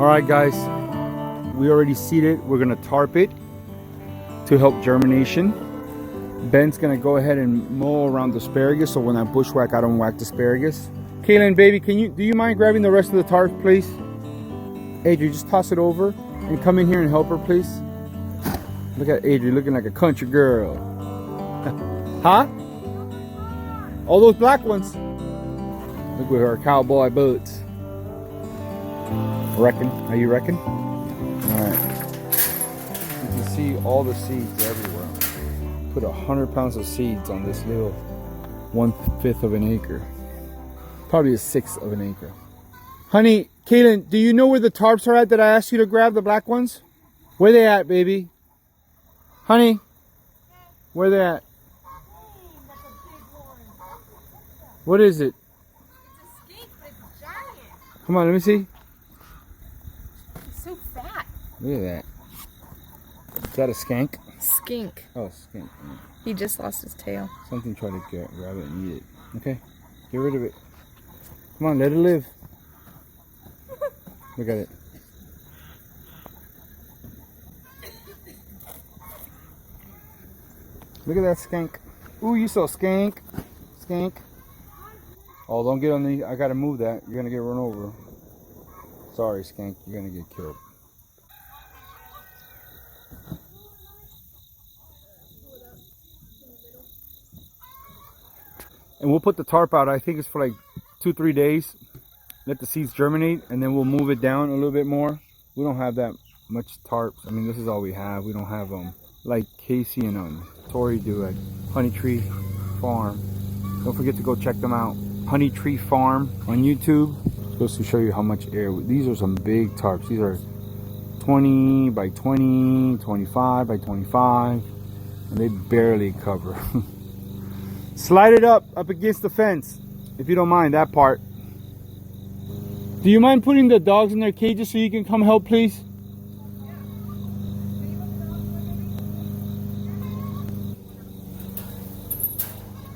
All right, guys, we already seeded. We're gonna tarp it to help germination. Ben's gonna go ahead and mow around the asparagus, so when I bushwhack, I don't whack the asparagus. Kaylin, baby, do you mind grabbing the rest of the tarp, please? Adri, just toss it over and come in here and help her, please. Look at Adri looking like a country girl. Huh? All those black ones. Look with her cowboy boots. Reckon? Are you reckon? Alright. You can see all the seeds everywhere. Put 100 pounds of seeds on this little 1/5 of an acre. Probably 1/6 of an acre. Honey, Kaylin, do you know where the tarps are at that I asked you to grab, the black ones? Where they at, baby? Honey? Where they at? What is it? It's a skink, but it's giant. Come on, let me see. It's so fat. Look at that. Is that a skank? Skink. Oh, skink. He just lost his tail. Something tried to grab it and eat it. Okay, get rid of it. Come on, let it live. Look at it. Look at that skank. Ooh, you saw skank. Skank. Oh, don't get on the... I gotta move that. You're gonna get run over. Sorry, skank. You're gonna get killed. And we'll put the tarp out. I think it's for like 2-3 days. Let the seeds germinate, and then we'll move it down a little bit more. We don't have that much tarps. I mean, this is all we have. We don't have them like Casey and Tori do at Honey Tree Farm. Don't forget to go check them out. Honey Tree Farm on YouTube. Supposed to show you how much air. These are some big tarps. These are 20 by 20, 25 by 25, and they barely cover. Slide it up against the fence, if you don't mind that part. Do you mind putting the dogs in their cages so you can come help, please?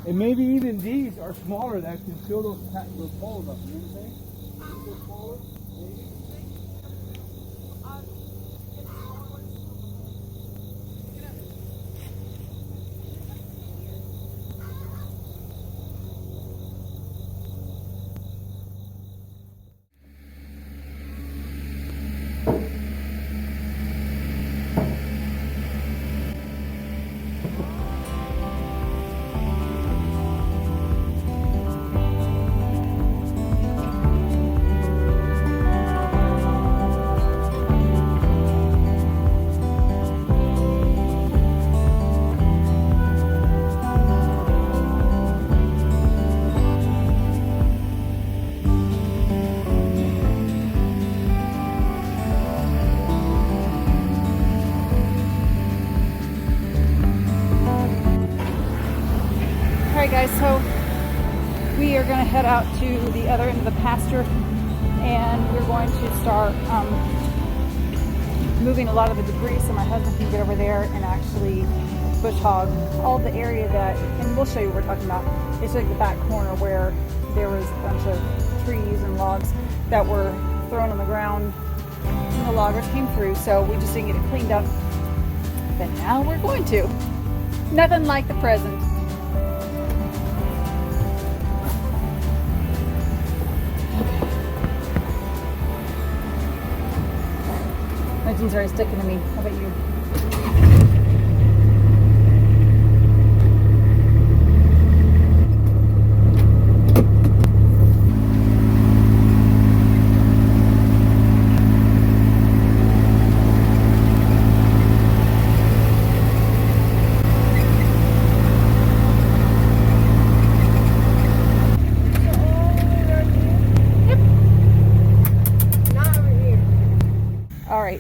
And maybe even these are smaller that can fill those poles up. You know what I'm saying? These are smaller, maybe. Alright guys, so we are going to head out to the other end of the pasture, and we're going to start moving a lot of the debris so my husband can get over there and actually bush hog all the area that, and we'll show you what we're talking about. It's like the back corner where there was a bunch of trees and logs that were thrown on the ground and the loggers came through, so we just didn't get it cleaned up. But now we're going to. Nothing like the present. My jeans are sticking to me. How about you?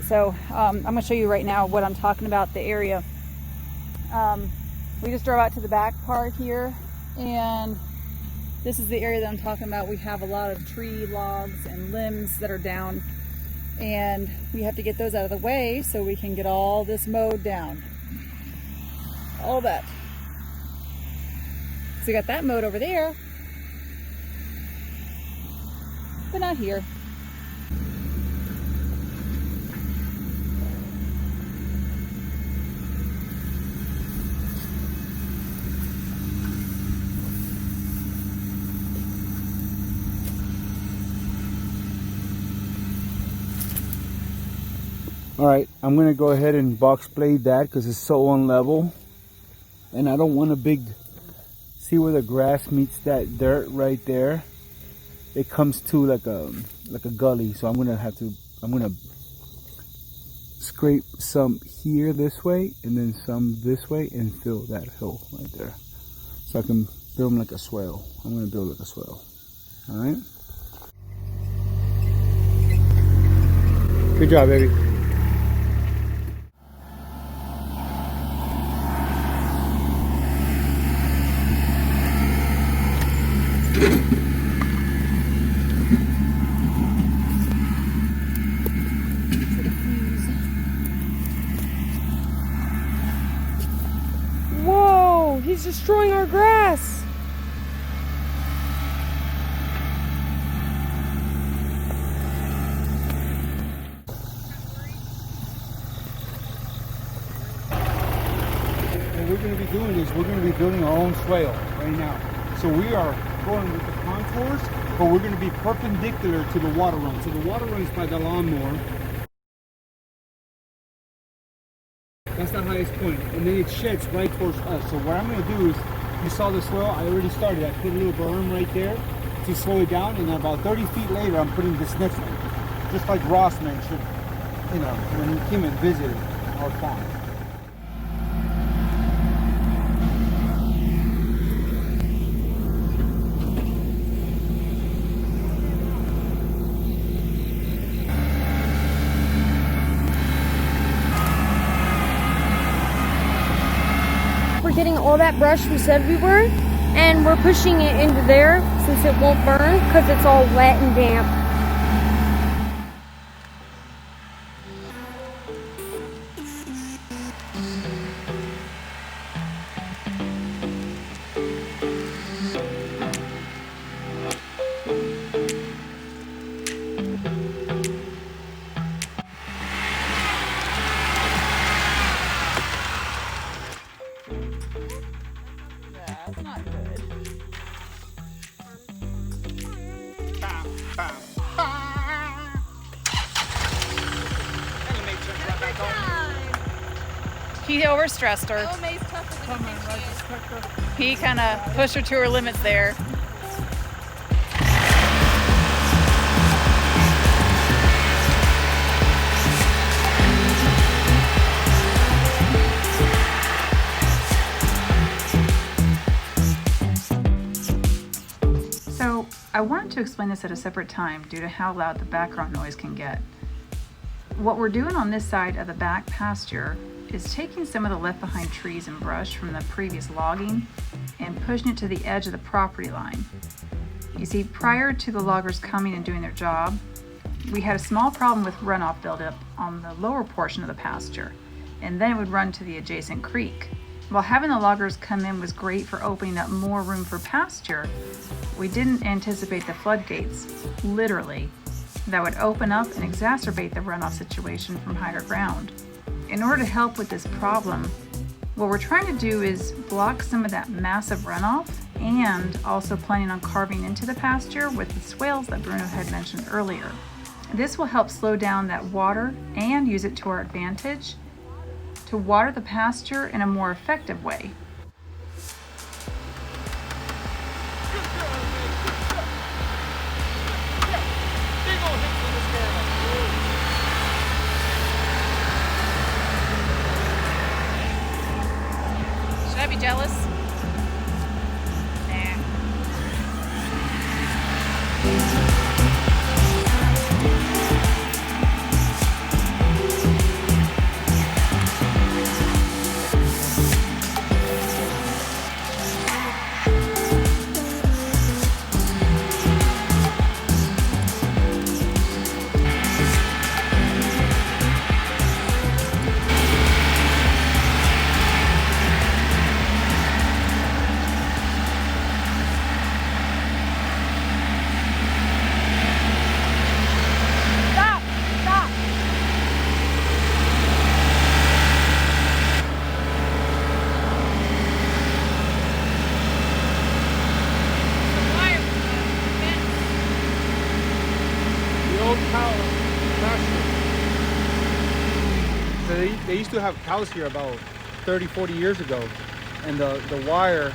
So I'm going to show you right now what I'm talking about, the area. We just drove out to the back part here, and this is the area that I'm talking about. We have a lot of tree logs and limbs that are down, and we have to get those out of the way so we can get all this mowed down. All that. So we got that mowed over there, but not here. All right, I'm gonna go ahead and box blade that because it's so unlevel, and I don't want a big. See where the grass meets that dirt right there? It comes to like a gully, so I'm gonna scrape some here this way and then some this way and fill that hill right there, so I can build them like a swale. I'm gonna build like a swale. All right. Good job, baby. Whoa, he's destroying our grass. What we're going to be doing is we're going to be building our own swale right now. So we are going with the contours, but we're going to be perpendicular to the water run. So the water runs by the lawnmower. That's the highest point, and then it sheds right towards us. So what I'm going to do is, you saw the swale, I already started. I put a little berm right there to slow it down, and about 30 feet later, I'm putting this next one. Just like Ross mentioned, you know, when he came and visited our farm. We're getting all that brush we said we were, and we're pushing it into there since it won't burn because it's all wet and damp. That's not good. He overstressed her. He kind of pushed her to her limits there. So I wanted to explain this at a separate time due to how loud the background noise can get. What we're doing on this side of the back pasture is taking some of the left behind trees and brush from the previous logging and pushing it to the edge of the property line. You see, prior to the loggers coming and doing their job, we had a small problem with runoff buildup on the lower portion of the pasture, and then it would run to the adjacent creek. While having the loggers come in was great for opening up more room for pasture, we didn't anticipate the floodgates, literally, that would open up and exacerbate the runoff situation from higher ground. In order to help with this problem, what we're trying to do is block some of that massive runoff and also planning on carving into the pasture with the swales that Bruno had mentioned earlier. This will help slow down that water and use it to our advantage to water the pasture in a more effective way. Should I be jealous? Nah. So they used to have cows here about 30, 40 years ago. And the wire,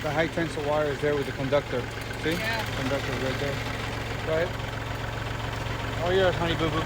the high tensile wire is there with the conductor. See? Yeah. Conductor right there. Right? Oh, yours, honey boo boo.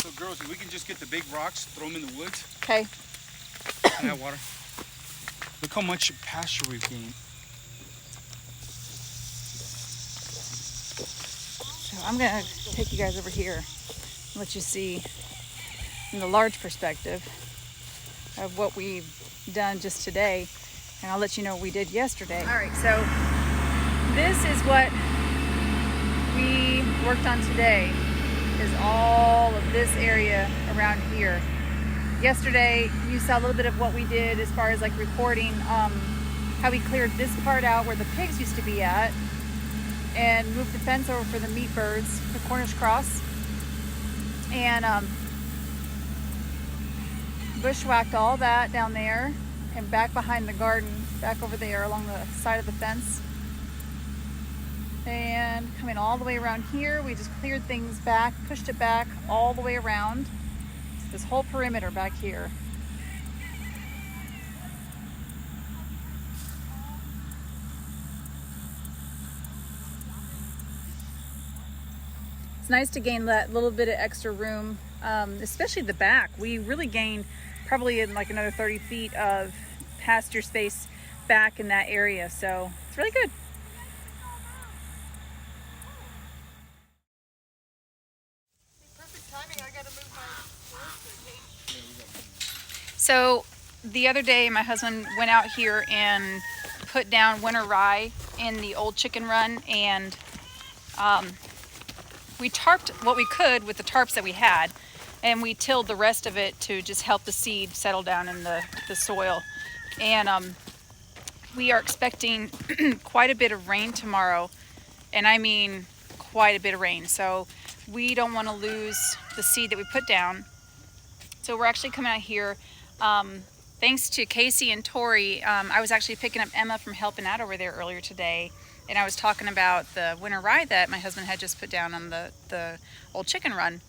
So girls, if we can just get the big rocks, throw them in the woods. Okay. And that water. Look how much pasture we've gained. So I'm gonna take you guys over here and let you see from the large perspective of what we've done just today, and I'll let you know what we did yesterday. All right, so this is what we worked on today, is all of this area around here. Yesterday you saw a little bit of what we did as far as like recording how we cleared this part out where the pigs used to be at and moved the fence over for the meat birds, the Cornish cross, and bushwhacked all that down there and back behind the garden, back over there along the side of the fence. And coming all the way around here, we just cleared things back, pushed it back all the way around this whole perimeter back here. It's nice to gain that little bit of extra room, especially the back. We really gained probably in like another 30 feet of pasture space back in that area, so it's really good. So the other day my husband went out here and put down winter rye in the old chicken run, and we tarped what we could with the tarps that we had, and we tilled the rest of it to just help the seed settle down in the soil. And we are expecting quite a bit of rain tomorrow, and I mean quite a bit of rain, so we don't want to lose the seed that we put down. So we're actually coming out here thanks to Casey and Tori. I was actually picking up Emma from helping out over there earlier today, and I was talking about the winter rye that my husband had just put down on the old chicken run.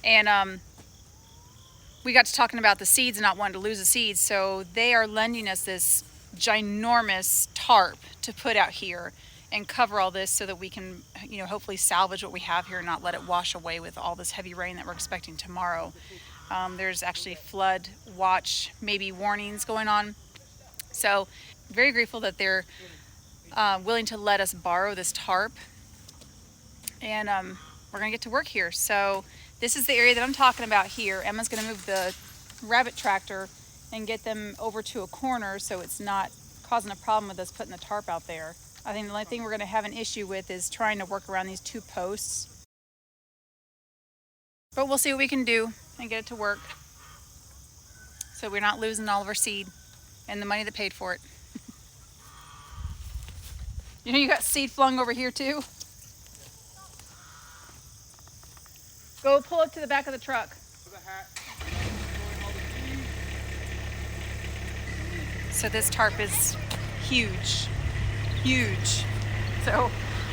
And we got to talking about the seeds and not wanting to lose the seeds, so they are lending us this ginormous tarp to put out here and cover all this so that we can, you know, hopefully salvage what we have here and not let it wash away with all this heavy rain that we're expecting tomorrow. There's actually flood watch, maybe warnings going on. So very grateful that they're willing to let us borrow this tarp, and we're gonna get to work here. So this is the area that I'm talking about here. Emma's gonna move the rabbit tractor and get them over to a corner so it's not causing a problem with us putting the tarp out there. I think the only thing we're gonna have an issue with is trying to work around these two posts. But we'll see what we can do and get it to work so we're not losing all of our seed and the money that paid for it. You know, you got seed flung over here too. Go pull up to the back of the truck. So this tarp is huge, huge. So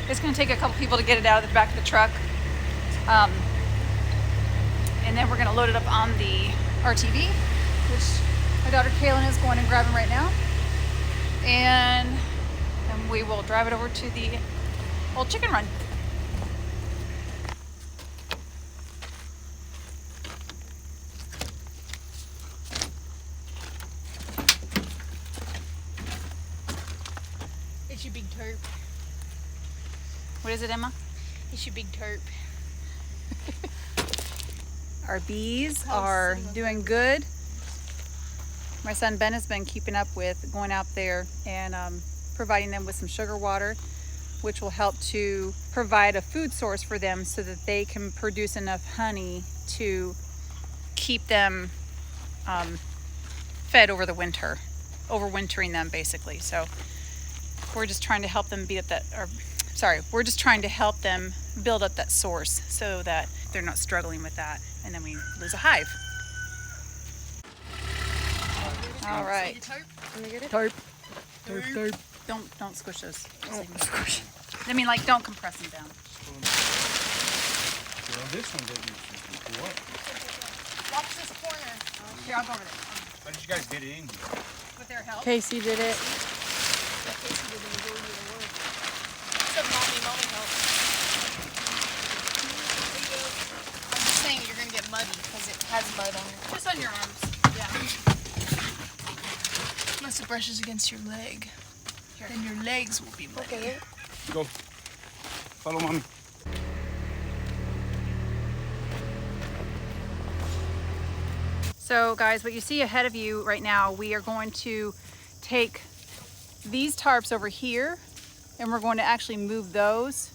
it's gonna take a couple people to get it out of the back of the truck. And then we're gonna load it up on the RTV, which my daughter Kaylin is going and grabbing right now. And then we will drive it over to the old chicken run. It's your big tarp. What is it, Emma? It's your big tarp. Our bees are doing good. My son Ben has been keeping up with going out there and providing them with some sugar water, which will help to provide a food source for them so that they can produce enough honey to keep them fed over the winter, overwintering them basically. So we're just trying to help them we're just trying to help them build up that source so that they're not struggling with that, and then we lose a hive. All right. Tarp. Don't squish those. I mean, like, don't compress them down. Well, this one didn't go up. Watch this corner. Here, I'll go over there. How did you guys get it in here? With their help. Casey did it. Casey did the majority of the work. Except mommy helped. I'm just saying you're gonna get muddy because it has mud on it. Just on your arms. Yeah. Unless it brushes against your leg. Then your legs will be muddy. Okay. Go. Follow mommy. So guys, what you see ahead of you right now, we are going to take these tarps over here, and we're going to actually move those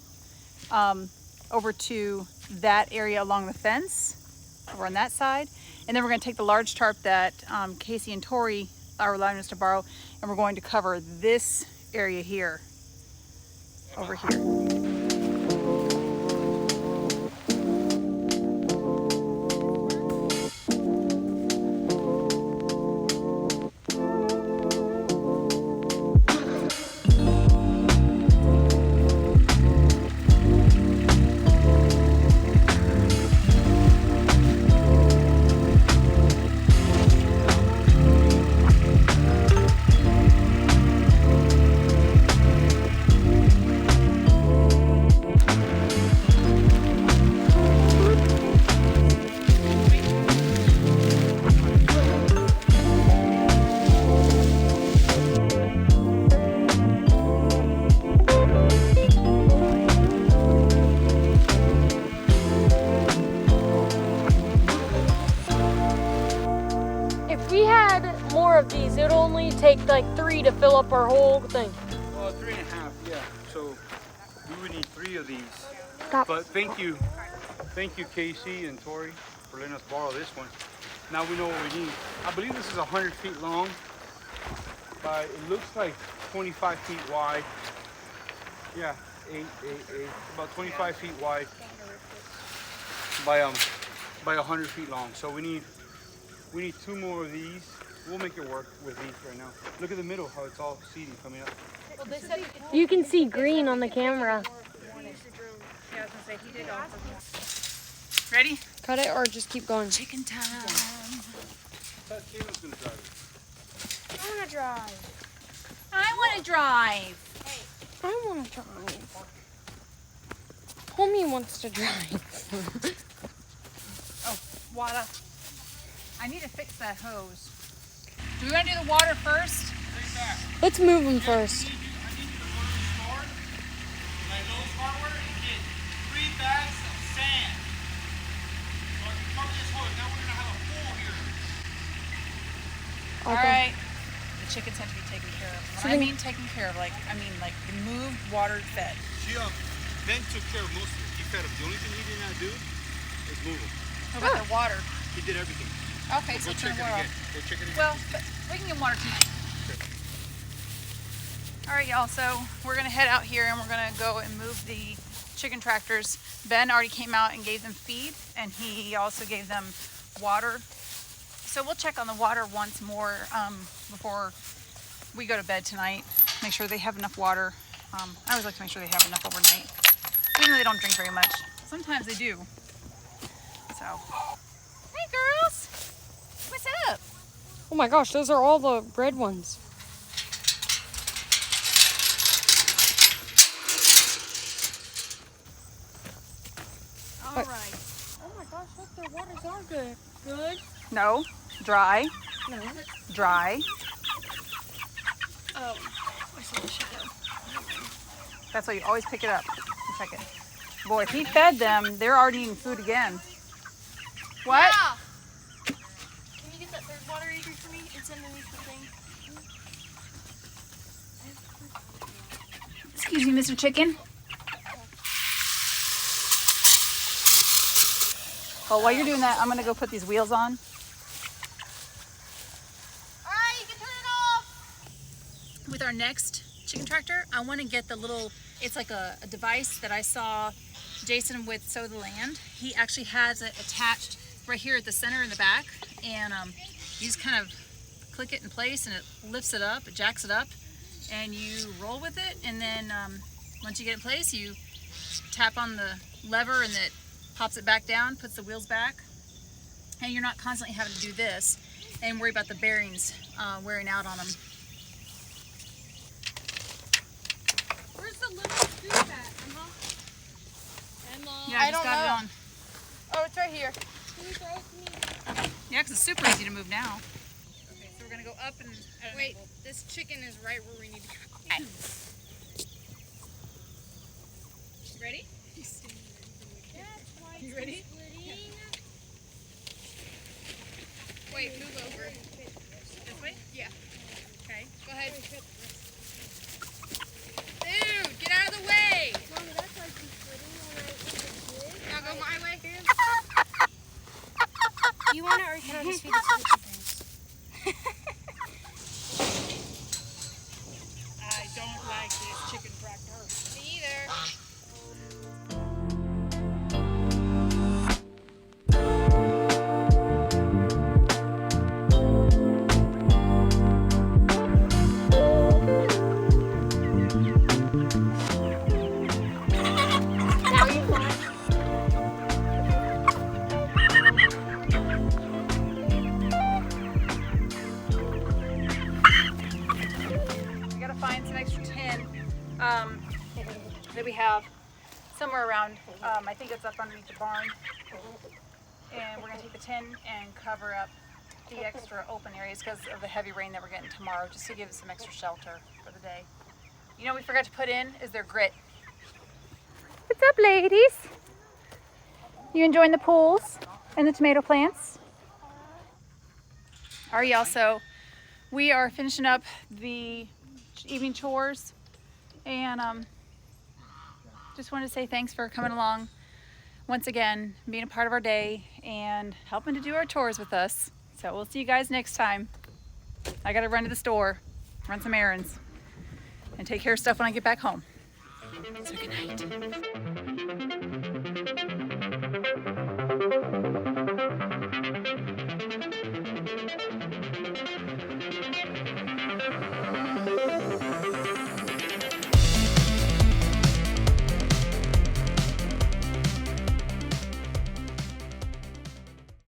over to that area along the fence, over on that side. And then we're going to take the large tarp that Casey and Tori are allowing us to borrow, and we're going to cover this area here, over here. Of these, it would only take like 3 to fill up our whole thing. Well, 3.5, yeah. So we would need 3 of these. Stop. But thank you, Casey and Tori, for letting us borrow this one. Now we know what we need. I believe this is 100 feet long, but it looks like 25 feet wide. Yeah, 8, about 25 feet wide by 100 feet long. So we need 2 more of these. We'll make it work with these right now. Look at the middle, how it's all seedy coming up. You can see green on the camera. Ready? Cut it or just keep going. Chicken time. Caitlin's gonna drive it. I want to drive. I want to drive. I want to drive. Homie wants to drive. Oh, water. I need to fix that hose. Do we want to do the water first? Let's move them first. I need you to go to the store, like Lowe's Hardware, and get 3 bags of sand. So I can cover this hose. Now we're gonna have a pool here. All right. The chickens have to be taken care of. When I mean taken care of, like moved, watered, fed. Ben took care of most of it. He fed them. The only thing he did not do is move them. What about the water? He did everything. Okay, so Go turn check it water again. off. Go check it again. Well, but we can get water too. Okay. All right, y'all. So we're gonna head out here and we're gonna go and move the chicken tractors. Ben already came out and gave them feed, and he also gave them water. So we'll check on the water once more before we go to bed tonight. Make sure they have enough water. I always like to make sure they have enough overnight, even though they don't drink very much. Sometimes they do. So, hey girls, what's up? Oh my gosh, those are all the red ones. All right. Oh my gosh, look, their waters are good. Good? No, dry, No. dry. Oh, I saw the shadow. That's why you always pick it up and check it. Boy, if he fed them, they're already eating food again. What? Yeah. Can you get that third water heater for me? It's underneath the thing. Excuse me, Mr. Chicken. Well, while you're doing that, I'm gonna go put these wheels on. All right, you can turn it off. With our next chicken tractor, I want to get the little, it's like a device that I saw Jason with Sow the Land. He actually has it attached right here at the center in the back, and you just kind of click it in place and it lifts it up, it jacks it up, and you roll with it, and then once you get it in place, you tap on the lever and it pops it back down, puts the wheels back, and you're not constantly having to do this and worry about the bearings wearing out on them. Where's the little scoop at, Emma? Yeah, I just got it on. Oh, it's right here. Yeah, because it's super easy to move now. Okay, so we're going to go up and... Wait, this chicken is right where we need to go. You ready? You ready? Wait, move over. This way? Yeah. Okay. Go ahead. Dude, get out of the way! Mommy, that's like you splitting when I Now go my way. You want it or can I just feed it to the chickens? I don't like this chicken tractor. Me either. We gotta find some extra tin that we have somewhere around. I think it's up underneath the barn. And we're gonna take the tin and cover up the extra open areas because of the heavy rain that we're getting tomorrow, just to give us some extra shelter for the day. You know what we forgot to put in is their grit. What's up, ladies? You enjoying the pools and the tomato plants? Are y'all? So we are finishing up the evening chores, and just wanted to say thanks for coming along once again, being a part of our day and helping to do our chores with us. So we'll see you guys next time. I gotta run to the store, run some errands, and take care of stuff when I get back home. So good night.